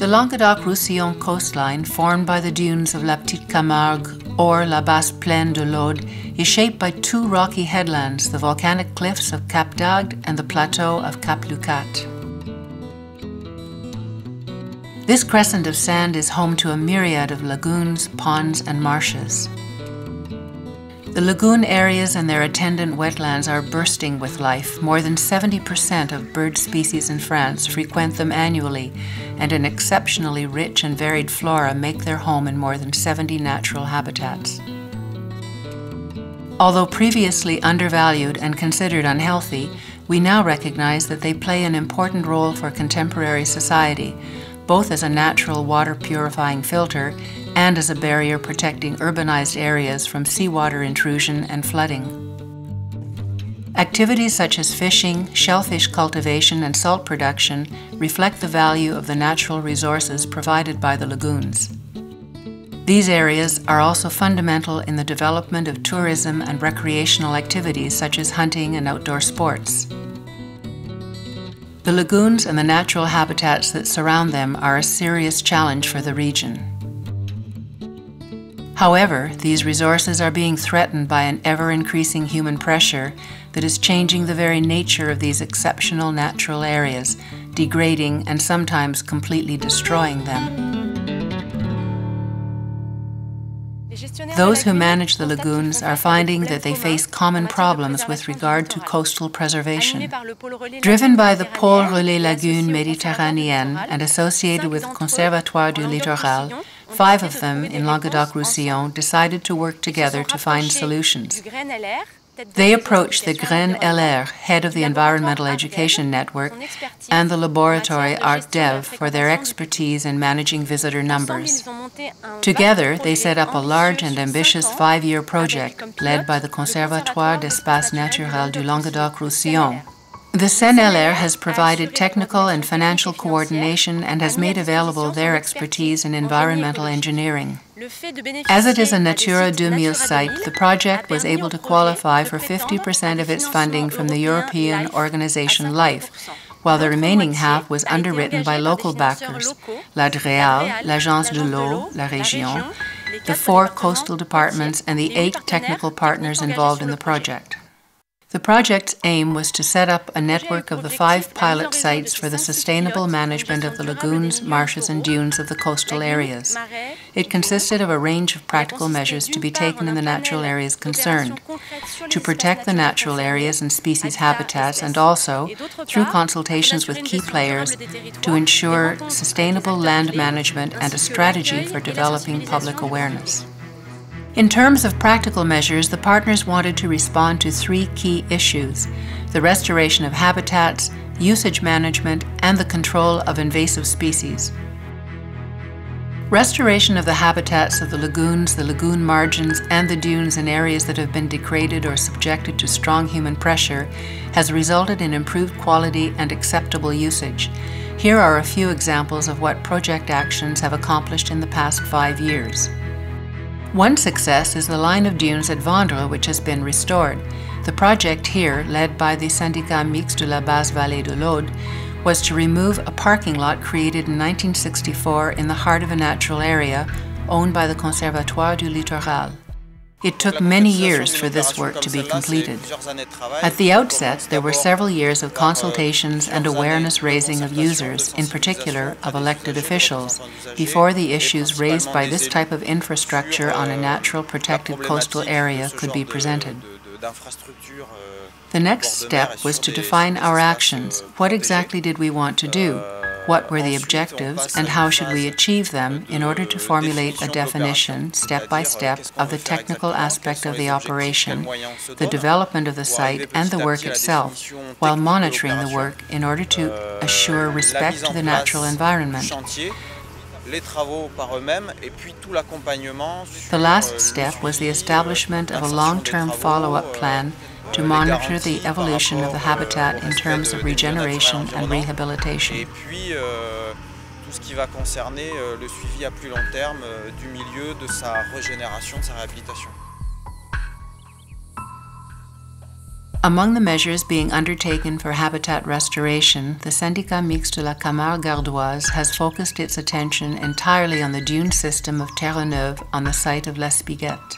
The Languedoc-Roussillon coastline, formed by the dunes of La Petite Camargue or La Basse Plaine de l'Aude, is shaped by two rocky headlands, the volcanic cliffs of Cap d'Agde and the plateau of Cap Lucat. This crescent of sand is home to a myriad of lagoons, ponds, and marshes. The lagoon areas and their attendant wetlands are bursting with life. More than 70% of bird species in France frequent them annually, and an exceptionally rich and varied flora make their home in more than 70 natural habitats. Although previously undervalued and considered unhealthy, we now recognize that they play an important role for contemporary society, both as a natural water purifying filter and as a barrier protecting urbanized areas from seawater intrusion and flooding. Activities such as fishing, shellfish cultivation, and salt production reflect the value of the natural resources provided by the lagoons. These areas are also fundamental in the development of tourism and recreational activities such as hunting and outdoor sports. The lagoons and the natural habitats that surround them are a serious challenge for the region. However, these resources are being threatened by an ever-increasing human pressure that is changing the very nature of these exceptional natural areas, degrading and sometimes completely destroying them. Those who manage the lagoons are finding that they face common problems with regard to coastal preservation. Driven by the Pôle Relais Lagune Méditerranéenne and associated with Conservatoire du Littoral, 5 of them in Languedoc-Roussillon decided to work together to find solutions. They approached the Graine LR, head of the Environmental Education Network, and the laboratory ArtDev for their expertise in managing visitor numbers. Together, they set up a large and ambitious 5-year project led by the Conservatoire d'Espace Naturel du Languedoc-Roussillon. The CNLR has provided technical and financial coordination and has made available their expertise in environmental engineering. As it is a Natura 2000 site, the project was able to qualify for 50% of its funding from the European organization LIFE, while the remaining half was underwritten by local backers, l'ADREAL, l'Agence de l'eau, la Région, the 4 coastal departments, and the 8 technical partners involved in the project. The project's aim was to set up a network of the 5 pilot sites for the sustainable management of the lagoons, marshes, and dunes of the coastal areas. It consisted of a range of practical measures to be taken in the natural areas concerned, to protect the natural areas and species habitats, and also, through consultations with key players, to ensure sustainable land management and a strategy for developing public awareness. In terms of practical measures, the partners wanted to respond to 3 key issues: the restoration of habitats, usage management, and the control of invasive species. Restoration of the habitats of the lagoons, the lagoon margins, and the dunes in areas that have been degraded or subjected to strong human pressure has resulted in improved quality and acceptable usage. Here are a few examples of what project actions have accomplished in the past 5 years. One success is the line of dunes at Vendres, which has been restored. The project here, led by the Syndicat Mixte de la Basse Vallée de l'Aude, was to remove a parking lot created in 1964 in the heart of a natural area owned by the Conservatoire du Littoral. It took many years for this work to be completed. At the outset, there were several years of consultations and awareness raising of users, in particular of elected officials, before the issues raised by this type of infrastructure on a natural protected coastal area could be presented. The next step was to define our actions. What exactly did we want to do? What were the objectives, and how should we achieve them in order to formulate a definition, step by step, of the technical aspect of the operation, the development of the site, and the work itself, while monitoring the work in order to assure respect to the natural environment. The last step was the establishment of a long-term follow-up plan to monitor the evolution of the habitat in terms of regeneration and rehabilitation. Et puis, tout ce qui va concerner le suivi à plus long terme du milieu, de sa régénération, de sa réhabilitation. Among the measures being undertaken for habitat restoration, the Syndicat Mixte de la Camargue Gardoise has focused its attention entirely on the dune system of Terre-Neuve on the site of l'Espiguette.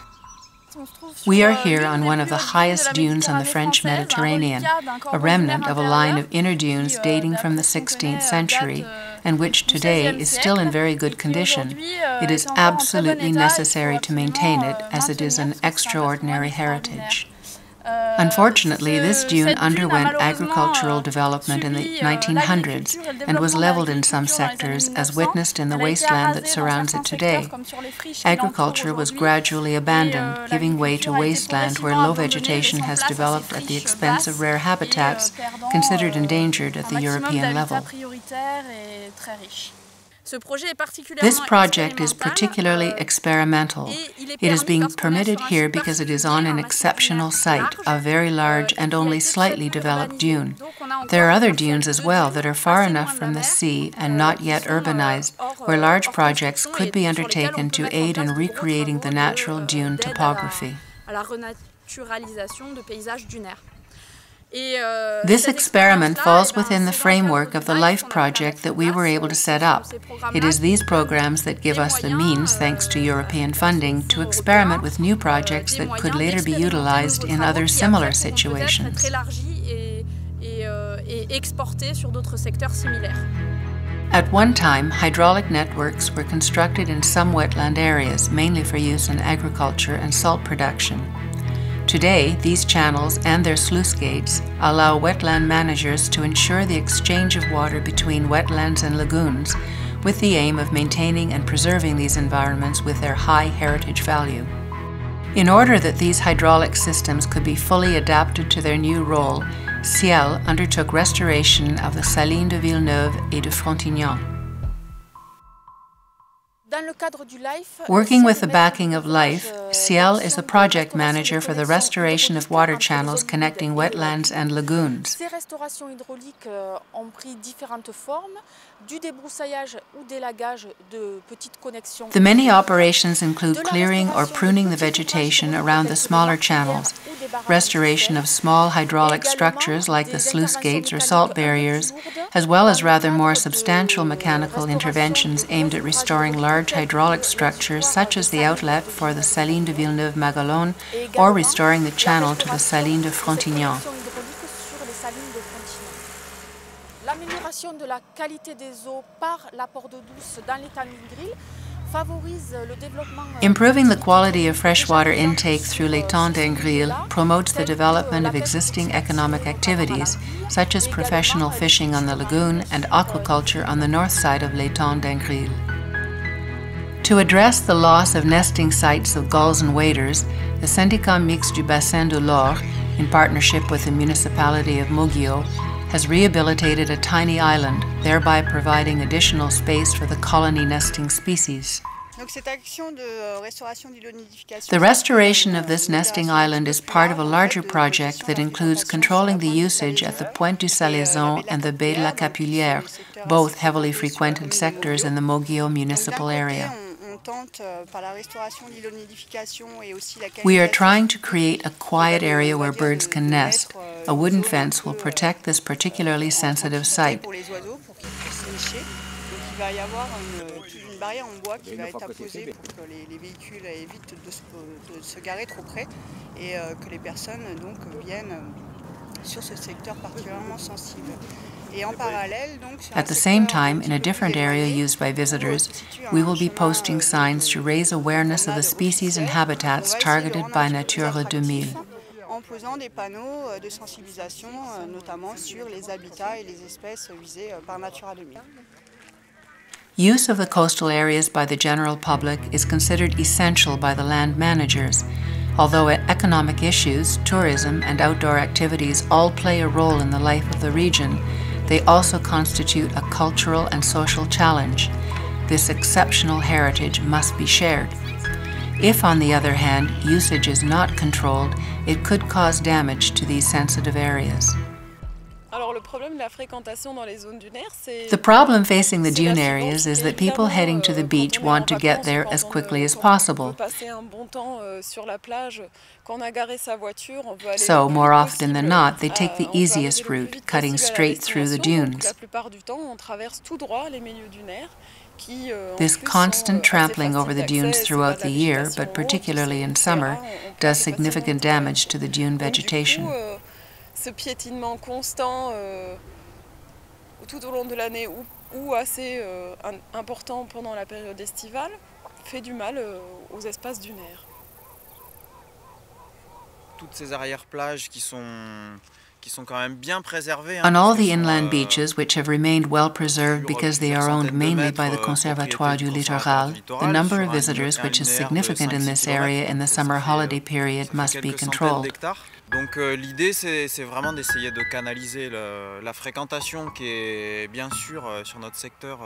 We are here on one of the highest dunes on the French Mediterranean, a remnant of a line of inner dunes dating from the 16th century, and which today is still in very good condition. It is absolutely necessary to maintain it, as it is an extraordinary heritage. Unfortunately, this dune underwent agricultural development in the 1900s and was leveled in some sectors, as witnessed in the wasteland that surrounds it today. Agriculture was gradually abandoned, giving way to wasteland where low vegetation has developed at the expense of rare habitats considered endangered at the European level. This project is particularly experimental. It is being permitted here because it is on an exceptional site, a very large and only slightly developed dune. There are other dunes as well that are far enough from the sea and not yet urbanized, where large projects could be undertaken to aid in recreating the natural dune topography. This experiment falls within the framework of the LIFE project that we were able to set up. It is these programs that give us the means, thanks to European funding, to experiment with new projects that could later be utilized in other similar situations. At one time, hydraulic networks were constructed in some wetland areas, mainly for use in agriculture and salt production. Today, these channels and their sluice gates allow wetland managers to ensure the exchange of water between wetlands and lagoons, with the aim of maintaining and preserving these environments with their high heritage value. In order that these hydraulic systems could be fully adapted to their new role, Ciel undertook restoration of the salines de Villeneuve et de Frontignan. Working with the backing of LIFE, Ciel is the project manager for the restoration of water channels connecting wetlands and lagoons. The many operations include clearing or pruning the vegetation around the smaller channels, restoration of small hydraulic structures like the sluice gates or salt barriers, as well as rather more substantial mechanical interventions aimed at restoring large hydraulic structures such as the outlet for the Salines de Villeneuve-Maguelone or restoring the channel to the Salines de Frontignan. Improving the quality of freshwater intake through l'étang d'Ingril promotes the development of existing economic activities, such as professional fishing on the lagoon and aquaculture on the north side of l'étang d'Ingril. To address the loss of nesting sites of gulls and waders, the Syndicat Mixte du Bassin de l'Or, in partnership with the municipality of Moguio, has rehabilitated a tiny island, thereby providing additional space for the colony nesting species. The restoration of this nesting island is part of a larger project that includes controlling the usage at the Pointe du Salaison and the Baie de la Capulière, both heavily frequented sectors in the Moguio municipal area. We are trying to create a quiet area where birds can nest. A wooden fence will protect this particularly sensitive site. Il va y avoir une barrière en bois qui va être apposée pour que les véhicules évitent de se garer trop près et que les personnes donc viennent sur ce secteur particulièrement sensible. At the same time, in a different area used by visitors, we will be posting signs to raise awareness of the species and habitats targeted by Nature 2000. En posant des panneaux de sensibilisation, notamment sur les habitats et les espèces visées par Natura 2000. Use of the coastal areas by the general public is considered essential by the land managers. Although economic issues, tourism, and outdoor activities all play a role in the life of the region, they also constitute a cultural and social challenge. This exceptional heritage must be shared. If, on the other hand, usage is not controlled, it could cause damage to these sensitive areas. The problem facing the dune areas is that people heading to the beach want to get there as quickly as possible. So, more often than not, they take the easiest route, cutting straight through the dunes. This constant trampling over the dunes throughout the year, but particularly in summer, does significant damage to the dune vegetation. Ce piétinement constant tout au long de l'année ou assez important pendant la période estivale fait du mal aux espaces dunaires. Toutes ces arrière-plages qui sont quand même bien préservées. On all the inland beaches, which have remained well preserved because they are owned mainly by the Conservatoire du Littoral, the number of visitors, which is significant in this area in the summer holiday period, must be controlled. Donc l'idée c'est vraiment d'essayer de canaliser la fréquentation qui est bien sûr sur notre secteur.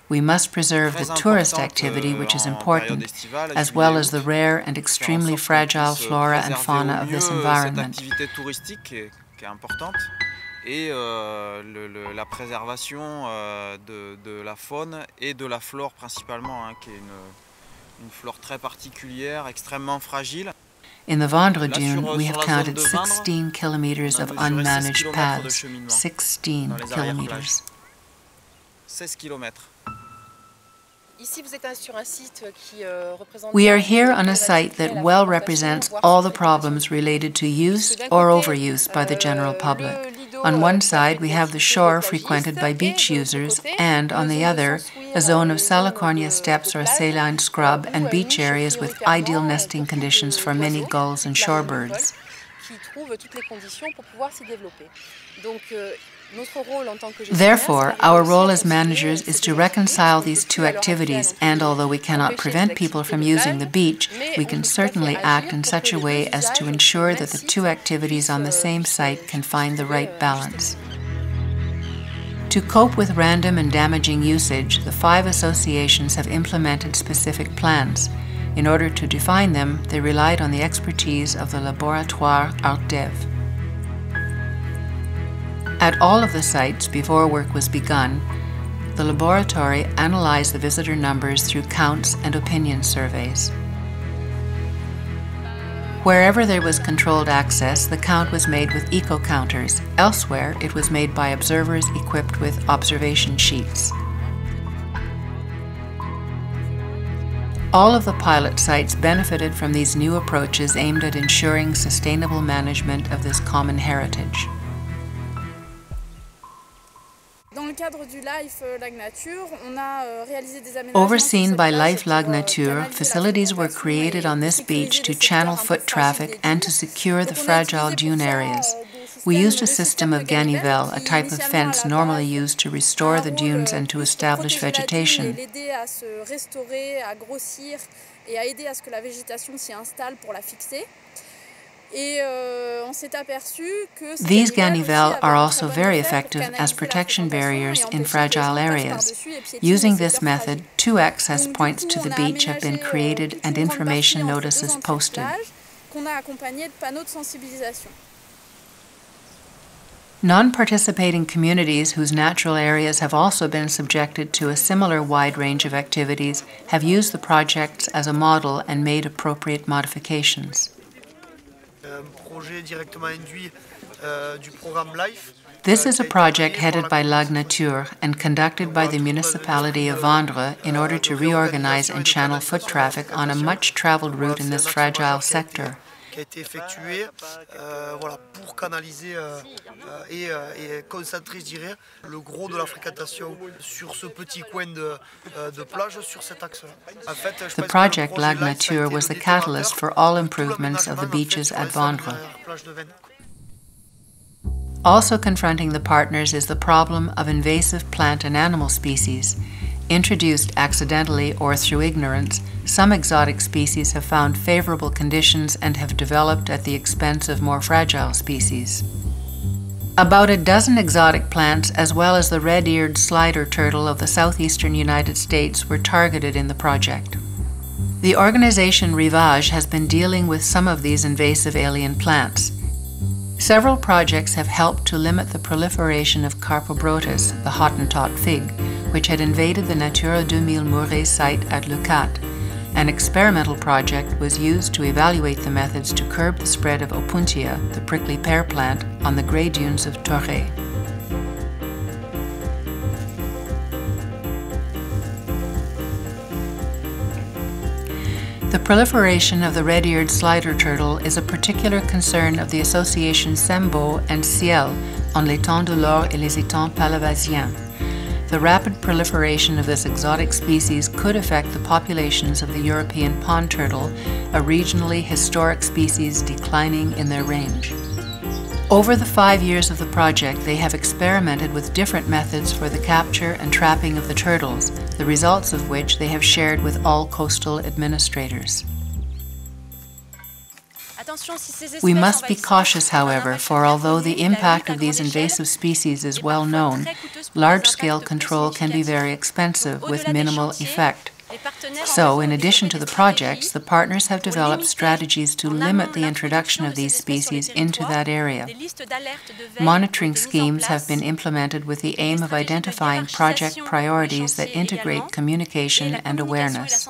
We must preserve the tourist activity, which is important, as well as the rare and extremely fragile flora and fauna of this environment. Cette activité touristique qui est importante et la préservation de la faune et de la flore principalement, hein, qui est une flore très particulière, extrêmement fragile. In the Vendre dune, we have counted 16 kilometers of unmanaged paths. 16 kilometers. 16 kilomètres. We are here on a site that well represents all the problems related to use or overuse by the general public. On one side, we have the shore frequented by beach users, and on the other, a zone of Salicornia steppes or saline scrub and beach areas with ideal nesting conditions for many gulls and shorebirds. Therefore, our role as managers is to reconcile these two activities, and although we cannot prevent people from using the beach, we can certainly act in such a way as to ensure that the two activities on the same site can find the right balance. To cope with random and damaging usage, the 5 associations have implemented specific plans. In order to define them, they relied on the expertise of the Laboratoire ArtDev. At all of the sites, before work was begun, the laboratory analyzed the visitor numbers through counts and opinion surveys. Wherever there was controlled access, the count was made with eco-counters. Elsewhere, it was made by observers equipped with observation sheets. All of the pilot sites benefited from these new approaches aimed at ensuring sustainable management of this common heritage. Overseen by Life Lag Nature, facilities were created on this beach to channel foot traffic and to secure the fragile dune areas. We used a system of ganivelle, a type of fence normally used to restore the dunes and to establish vegetation. These ganivelles are also very effective as protection barriers in fragile areas. Using this method, 2 access points to the beach have been created and information notices posted. Non-participating communities whose natural areas have also been subjected to a similar wide range of activities have used the projects as a model and made appropriate modifications. This is a project headed by Lag Nature and conducted by the municipality of Vendre in order to reorganize and channel foot traffic on a much-traveled route in this fragile sector. Qui a été effectué pour canaliser et concentrer, je dirais, le gros de la fréquentation sur ce petit coin de plage sur cet axe. The project Lag Nature was the catalyst for all improvements of the beaches at Vendre. Also confronting the partners is the problem of invasive plant and animal species. Introduced accidentally or through ignorance, some exotic species have found favorable conditions and have developed at the expense of more fragile species. About a dozen exotic plants, as well as the red-eared slider turtle of the southeastern United States, were targeted in the project. The organization Rivage has been dealing with some of these invasive alien plants. Several projects have helped to limit the proliferation of Carpobrotus, the Hottentot fig, which had invaded the Natura 2000 Muret site at Leucate. An experimental project was used to evaluate the methods to curb the spread of Opuntia, the prickly pear plant, on the grey dunes of Torre. The proliferation of the red-eared slider turtle is a particular concern of the association Sembo and Ciel on l'étang de l'Or et les étangs palavasiens. The rapid proliferation of this exotic species could affect the populations of the European pond turtle, a regionally historic species declining in their range. Over the 5 years of the project, they have experimented with different methods for the capture and trapping of the turtles, the results of which they have shared with all coastal administrators. We must be cautious, however, for although the impact of these invasive species is well known, large-scale control can be very expensive with minimal effect. So, in addition to the projects, the partners have developed strategies to limit the introduction of these species into that area. Monitoring schemes have been implemented with the aim of identifying project priorities that integrate communication and awareness.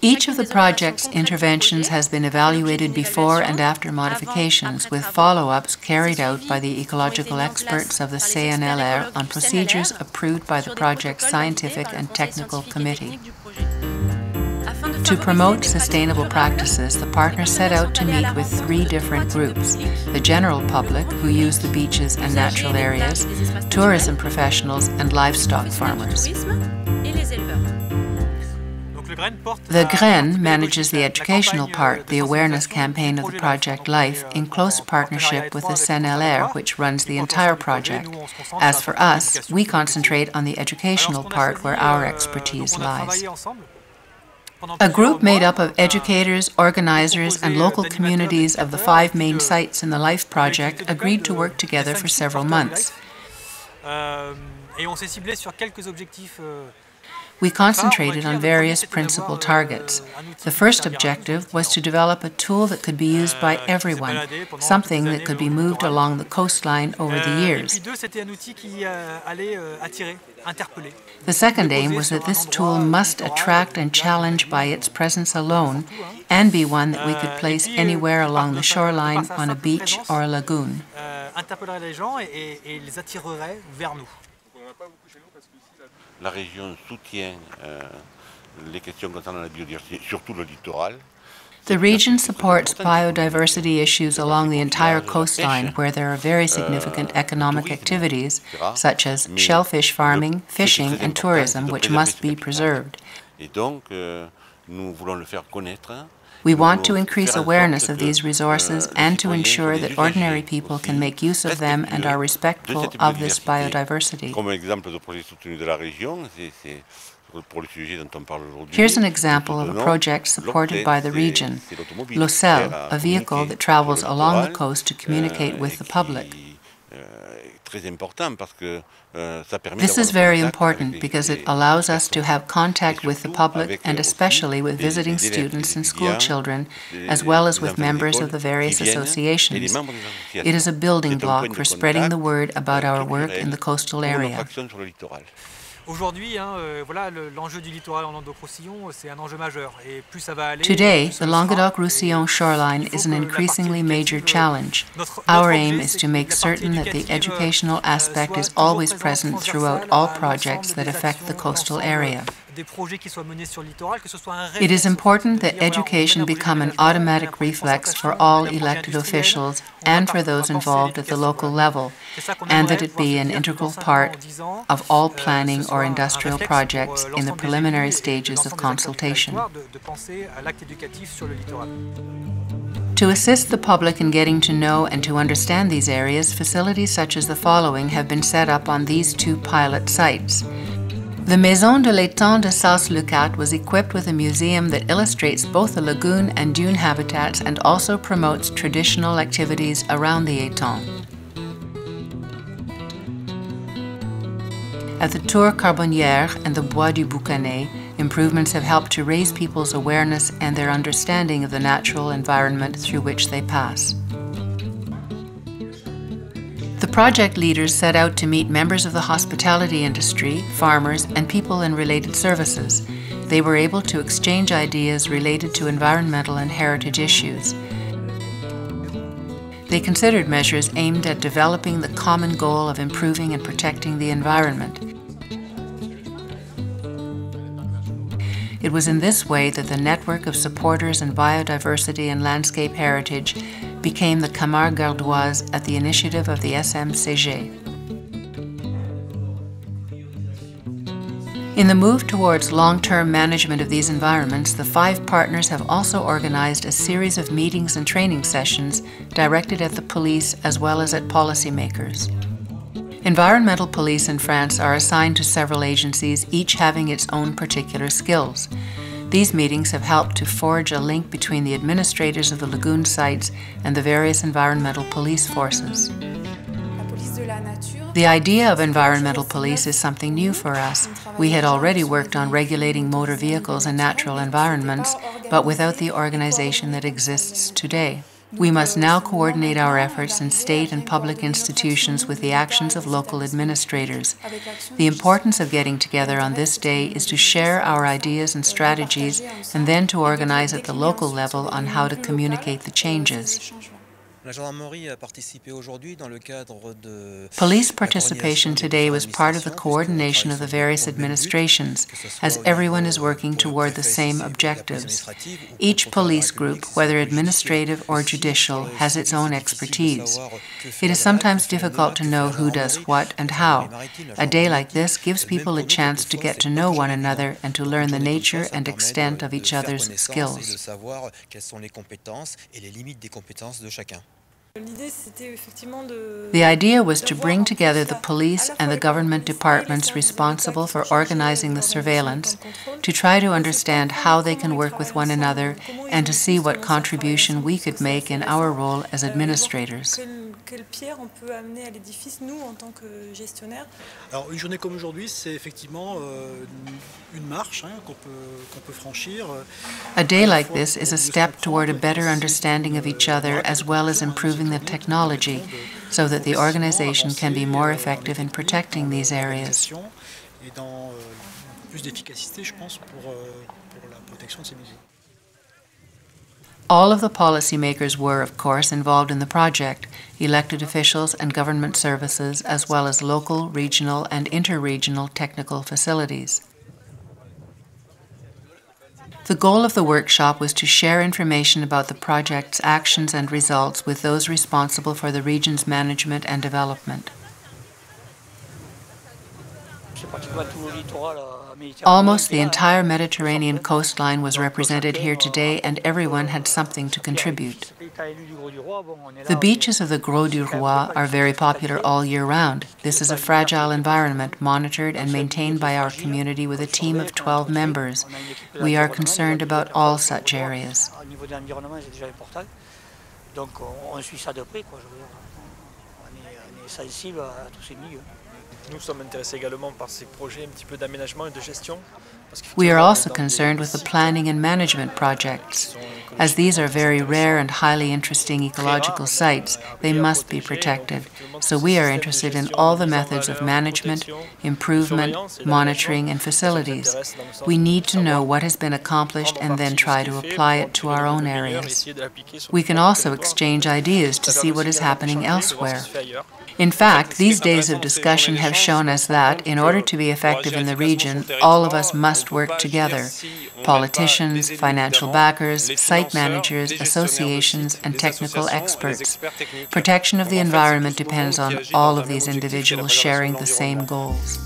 Each of the project's interventions has been evaluated before and after modifications, with follow-ups carried out by the ecological experts of the CNLR on procedures approved by the project's scientific and technical committee. To promote sustainable practices, the partners set out to meet with 3 different groups: the general public, who use the beaches and natural areas, tourism professionals, and livestock farmers. The GREN manages the educational part, the awareness campaign of the project Life, in close partnership with the CNLR, which runs the entire project. As for us, we concentrate on the educational part where our expertise lies. A group made up of educators, organizers, and local communities of the 5 main sites in the Life project agreed to work together for several months. We concentrated on various principal targets. The first objective was to develop a tool that could be used by everyone, something that could be moved along the coastline over the years. The second aim was that this tool must attract and challenge by its presence alone, and be one that we could place anywhere along the shoreline, on a beach or a lagoon. La région soutient les questions concernant la biodiversité, surtout le littoral. The region supports biodiversity issues along the entire coastline, where there are very significant economic activities, such as shellfish farming, fishing, and tourism, which must be preserved. Et donc, nous voulons le faire connaître. We want to increase awareness of these resources and to ensure that ordinary people can make use of them and are respectful of this biodiversity. Here's an example of a project supported by the region, L'Ocel, a vehicle that travels along the coast to communicate with the public. This is very important because it allows us to have contact with the public and especially with visiting students and school children, as well as with members of the various associations. It is a building block for spreading the word about our work in the coastal area. Today, the Languedoc-Roussillon shoreline is an increasingly major challenge. Our aim is to make certain that the educational aspect is always present throughout all projects that affect the coastal area. It is important that education become an automatic reflex for all elected officials and for those involved at the local level, and that it be an integral part of all planning or industrial projects in the preliminary stages of consultation. To assist the public in getting to know and to understand these areas, facilities such as the following have been set up on these 2 pilot sites. The Maison de l'Étang de Sas-Leucate was equipped with a museum that illustrates both the lagoon and dune habitats and also promotes traditional activities around the étang. At the Tour Carbonnière and the Bois du Boucanet, improvements have helped to raise people's awareness and their understanding of the natural environment through which they pass. project leaders set out to meet members of the hospitality industry, farmers, and people in related services. They were able to exchange ideas related to environmental and heritage issues. They considered measures aimed at developing the common goal of improving and protecting the environment. It was in this way that the network of supporters in biodiversity and landscape heritage became the Camargue Gardoise at the initiative of the SMCG. In the move towards long-term management of these environments, the 5 partners have also organized a series of meetings and training sessions directed at the police as well as at policymakers. Environmental police in France are assigned to several agencies, each having its own particular skills. These meetings have helped to forge a link between the administrators of the lagoon sites and the various environmental police forces. The idea of environmental police is something new for us. We had already worked on regulating motor vehicles and natural environments, but without the organization that exists today. We must now coordinate our efforts in state and public institutions with the actions of local administrators. The importance of getting together on this day is to share our ideas and strategies and then to organize at the local level on how to communicate the changes. Police participation today was part of the coordination of the various administrations, as everyone is working toward the same objectives. Each police group, whether administrative or judicial, has its own expertise. It is sometimes difficult to know who does what and how. A day like this gives people a chance to get to know one another and to learn the nature and extent of each other's skills. The idea was to bring together the police and the government departments responsible for organizing the surveillance, to try to understand how they can work with one another and to see what contribution we could make in our role as administrators. Quelle pierre on peut amener à l'édifice, nous, en tant que gestionnaires? Alors, une journée comme aujourd'hui, c'est effectivement une marche qu'on peut franchir. A day like this is a step toward a better understanding of each other as well as improving the technology so that the organization can be more effective in protecting these areas. Et dans plus d'efficacité, je pense, pour la protection de ces musées. All of the policymakers were, of course, involved in the project, elected officials and government services, as well as local, regional, and interregional technical facilities. The goal of the workshop was to share information about the project's actions and results with those responsible for the region's management and development. Almost the entire Mediterranean coastline was represented here today, and everyone had something to contribute. The beaches of the Gros du Roi are very popular all year round. This is a fragile environment monitored and maintained by our community with a team of 12 members. We are concerned about all such areas. We are also concerned with the planning and management projects. As these are very rare and highly interesting ecological sites, they must be protected. So we are interested in all the methods of management, improvement, monitoring, and facilities. We need to know what has been accomplished and then try to apply it to our own areas. We can also exchange ideas to see what is happening elsewhere. In fact, these days of discussion have shown us that, in order to be effective in the region, all of us must work together. Politicians, financial backers, site managers, associations, and technical experts. Protection of the environment depends on all of these individuals sharing the same goals.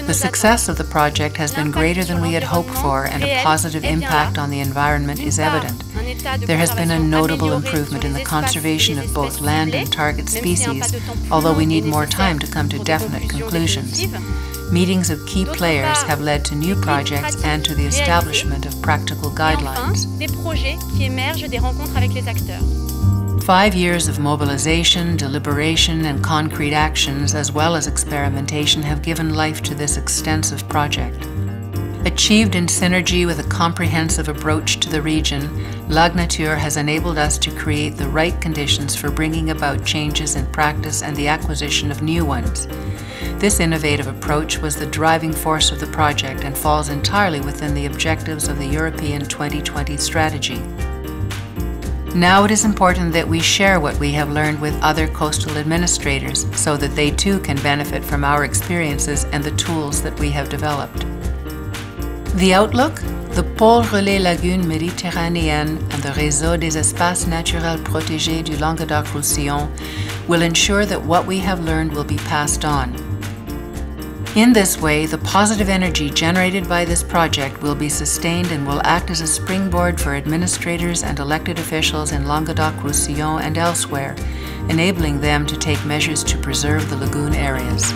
The success of the project has been greater than we had hoped for, and a positive impact on the environment is evident. There has been a notable improvement in the conservation of both land and target species, although we need more time to come to definite conclusions. Meetings of key players have led to new projects and to the establishment of practical guidelines. 5 years of mobilization, deliberation, and concrete actions, as well as experimentation, have given life to this extensive project. Achieved in synergy with a comprehensive approach to the region, Lagnature has enabled us to create the right conditions for bringing about changes in practice and the acquisition of new ones. This innovative approach was the driving force of the project and falls entirely within the objectives of the European 2020 strategy. Now it is important that we share what we have learned with other coastal administrators so that they too can benefit from our experiences and the tools that we have developed. The outlook? The Pôle Relais Lagune Méditerranéenne and the Réseau des Espaces Naturels Protégés du Languedoc-Roussillon will ensure that what we have learned will be passed on. In this way, the positive energy generated by this project will be sustained and will act as a springboard for administrators and elected officials in Languedoc-Roussillon and elsewhere, enabling them to take measures to preserve the lagoon areas.